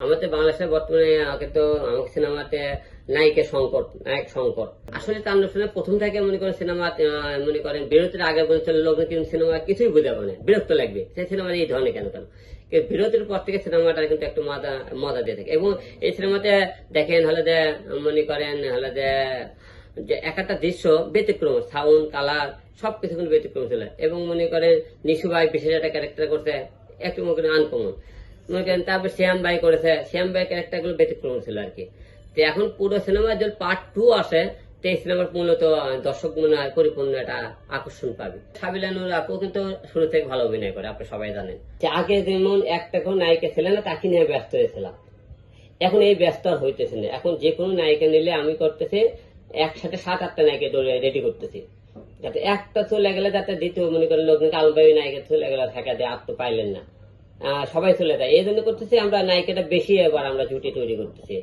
আমাদের বাংলাদেশের বর্তমানে কিন্তু আমাকে সিনেমাতে নায়ক সংকট আসলে তাণ্ডব সিনেমা প্রথম থেকে মনে করেন সিনেমা মনে করেন বিরতির আগে বলছিল লোক কিন্তু সিনেমা কিছুই বুঝে পাবে না, বিরক্ত লাগবে সেই সিনেমার এই ধরনের কেন বিরতির পর থেকে সিনেমাটা কিন্তু একটু মজা দিয়ে থাকে। এবং এই সিনেমাতে দেখেন হলে যে মনে করেন হলে যে একটা দৃশ্য ব্যতিক্রম, সাউন্ড কালার সবকিছু কিন্তু ব্যতিক্রম ছিল। এবং মনে করেন নিশু ভাই বিশেষ একটা ক্যারেক্টার করছে একটু মনে করেন আনকমন, মনে করেন তারপর শ্যাম ভাই করেছে, শ্যাম ভাই ক্যারেক্টার গুলো ব্যতিক্রম ছিল আর কি। তো এখন পুরো সিনেমার যদি পার্ট 2 আসে তো এই সিনেমার মূলত দর্শক মনে হয় পরিপূর্ণ একটা আকর্ষণ পাবে। সাবিলানুর আপু কিন্তু শুরু থেকে ভালো অভিনয় করে, আপনি সবাই জানেন যে আগে যেমন একটা কোনো নায়িকা ছিল না তাকে নিয়ে ব্যস্ত হয়েছিলাম, এখন এই ব্যস্ত আর হইতেছে না। এখন যে কোনো নায়িকা নিলে আমি করতেছি একসাথে 7-8টা নায়িকা রেডি করতেছি, যাতে একটা চলে গেলে যাতে দ্বিতীয় মনে করেন লোকজনকে আলবাই নায়িকা চলে গেলে থাকে যে আর তো পাইলেন না, সবাই চলে যায়। এই জন্য করতেছি আমরা নায়িকাটা বেশি এবার আমরা জুটি তৈরি করতেছি,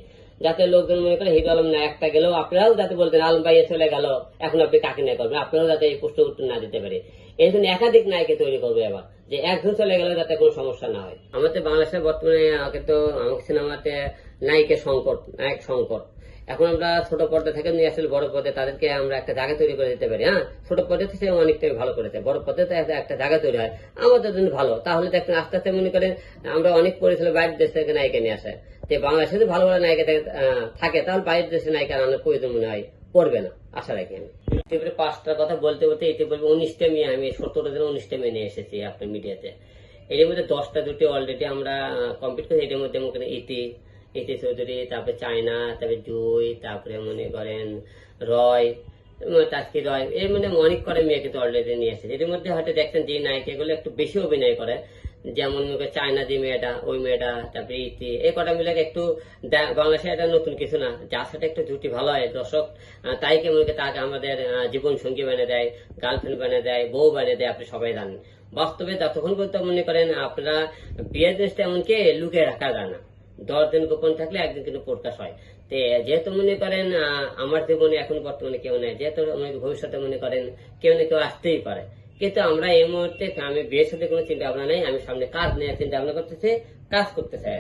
যাতে লোকজন মনে করে হিরো আলম নায়কটা গেলেও আপনারাও যাতে বলতেন আলম ভাইয়ে চলে গেল এখন আপনি কাকে নিয়ে করবেন, আপনারাও যাতে এই প্রশ্ন উত্তর না দিতে পারে। এই জন্য একাধিক নায়িকা তৈরি করবে এবার, যে একজন চলে গেলেও যাতে কোনো সমস্যা না হয়। আমাদের বাংলাদেশের বর্তমানে কিন্তু আমাকে সিনেমাতে নায়ক সংকট। এখন আমরা ছোট পর্দা থেকে নিয়ে আসলে বড় পর্দে তাদেরকে আমরা একটা জায়গা তৈরি করে দিতে পারি। হ্যাঁ, ছোট পর্দা থেকে অনেকটাই ভালো করেছে, বড় পর্দাতে একটা জায়গা তৈরি হয় আমাদের জন্য ভালো। তাহলে দেখবেন আস্তে আস্তে মনে করেন আমরা অনেক পরিচালক বাইরের দেশ থেকে নায়িকা নিয়ে আসে, তো বাংলাদেশে যদি ভালো ভালো নায়িকা থাকে তাহলে বাইরের দেশের নায়িকা আনার প্রয়োজন মনে হয় পড়বে না, আশা রাখি। আমি ইউটিউবের 5টার কথা বলতে ইউটিউবে 19টা মেয়ে, আমি 17 দিন 19টা মেয়ে নিয়ে এসেছি আপনার মিডিয়াতে। এর মধ্যে 10টা দুটি অলরেডি আমরা কমপ্লিট করেছি। এর মধ্যে মনে ইতি চৌধুরী, তারপরে চায়না, তারপরে জুই, তারপরে মনে করেন রয়, তাস্কি রয়, এর মধ্যে অনেক করে মেয়ে কিন্তু অলরেডি নিয়ে এসেছে। এর মধ্যে হয়তো দেখছেন যে নায়িকাগুলো একটু বেশি অভিনয় করে, যেমন চায়না যে মেয়েটা, ওই মেয়েটা, তারপরে ইতি, এই কটা মিলে একটু বাংলাদেশে এটা নতুন কিছু না, যার সাথে একটা জুটি ভালো হয় দর্শক তাই কেমন তাকে আমাদের জীবন সঙ্গী বানিয়ে দেয়, গার্লফ্রেন্ড বানিয়ে দেয়, বউ বানিয়ে দেয়, আপনি সবাই জানেন। বাস্তবে যতক্ষণ পর্যন্ত মনে করেন আপনারা বিয়ের জিনিসটা এমনকি লুকিয়ে রাখা যায় না, 10 দিন গোপন থাকলে একদিন কিন্তু প্রকাশ হয়। তো যেহেতু মনে করেন আমার জীবনে এখন বর্তমানে কেউ নেই, যেহেতু ভবিষ্যতে মনে করেন কেউ না কেউ আসতেই পারে, কিন্তু আমরা এই মুহূর্তে আমি বিয়ের সাথে কোনো চিন্তা ভাবনা নেই, আমি সামনে কাজ নিয়ে চিন্তা ভাবনা করতেছি, কাজ করতে চাই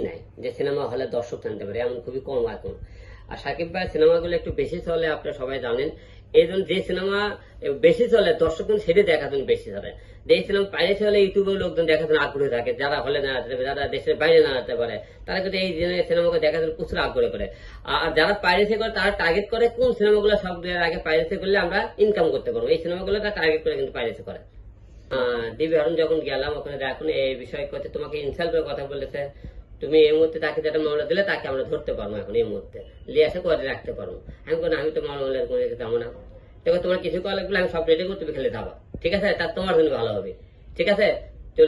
নাই যে সিনেমা হলে দর্শক টানতে পারে এমন খুবই কম এখন। আর সাকিব ভাই সিনেমাগুলো একটু বেশি চলে, আপনারা সবাই জানেন। এই জন্য যে সিনেমা বেশি চলে দর্শক কিন্তু সেটি দেখার জন্য বেশি চলে। যে সিনেমা বাইরে চলে ইউটিউবের লোকজন দেখার জন্য আগ্রহী থাকে, যারা হলে না যেতে পারে, যারা দেশের বাইরে না যেতে পারে, তারা কিন্তু এই সিনেমাকে দেখার জন্য প্রচুর আগ্রহ করে। আর যারা পাইরেসি করে তারা টার্গেট করে কোন সিনেমাগুলো সব আগে পাইরেসি করলে আমরা ইনকাম করতে পারবো, এই সিনেমাগুলো টার্গেট করে কিন্তু পাইরেসি করে। দিবি হারুন যখন গেলাম ওখানে এখন এই বিষয় করতে তোমাকে ইনসাল্ট করে কথা বলেছে, তুমি এই মুহূর্তে তাকে যেটা মামলা দিলে তাকে আমরা ধরতে পারবো, এখন এই মুহূর্তে লিয়ে আসে করে রাখতে পারবো। আমি তো মামলার কোনো যাবো না, দেখো তোমার কিছু করা লাগবে আমি সব রেডি করতে খেলে যাবা, ঠিক আছে, তার তোমার জন্য ভালো হবে, ঠিক আছে,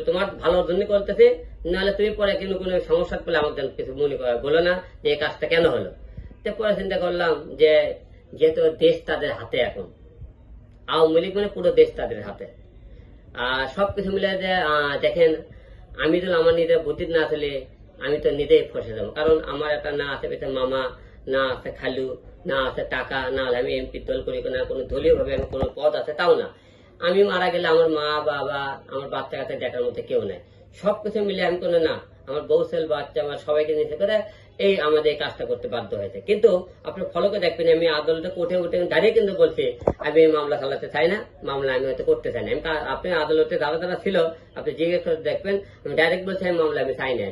তোমার ভালোর জন্য করতেছে, নাহলে তুমি পরে কিন্তু কোনো সমস্যা পেলে আমাকে কিছু মনে করে বলো না যে এই কাজটা কেন হলো। তো পরে চিন্তা করলাম যে যেহেতু দেশ তাদের হাতে, এখন আওয়ামী লীগ মানে পুরো দেশ তাদের হাতে, সবকিছু মিলে যে দেখেন আমি তো আমার নিজের বুদ্ধি না আসলে আমি তো নিজেই ফসে যাবো, কারণ আমার একটা না আছে পেছনে মামা, না আছে খালু, না আছে টাকা, না হলে আমি এমপি দল করি না, কোনো দলীয় ভাবে আমি কোনো পদ আছে তাও না। আমি মারা গেলে আমার মা বাবা আমার বাচ্চা কাছে দেখার মধ্যে কেউ নাই, সবকিছু মিলে আমি কোনো না, আমার বউ ছেলে বাচ্চা আমার সবাইকে নিচে করে এই আমাদের এই কাজটা করতে বাধ্য হয়েছে। কিন্তু আপনি ফলো করে দেখবেন আমি আদালতে কোর্টে উঠে দাঁড়িয়ে কিন্তু বলছি আমি এই মামলা চালাতে চাই না, মামলা আমি হয়তো করতে চাই না। আপনি আদালতে যারা যারা ছিল আপনি জিজ্ঞেস করে দেখবেন আমি ডাইরেক্ট বলছি আমি মামলা আমি চাই না।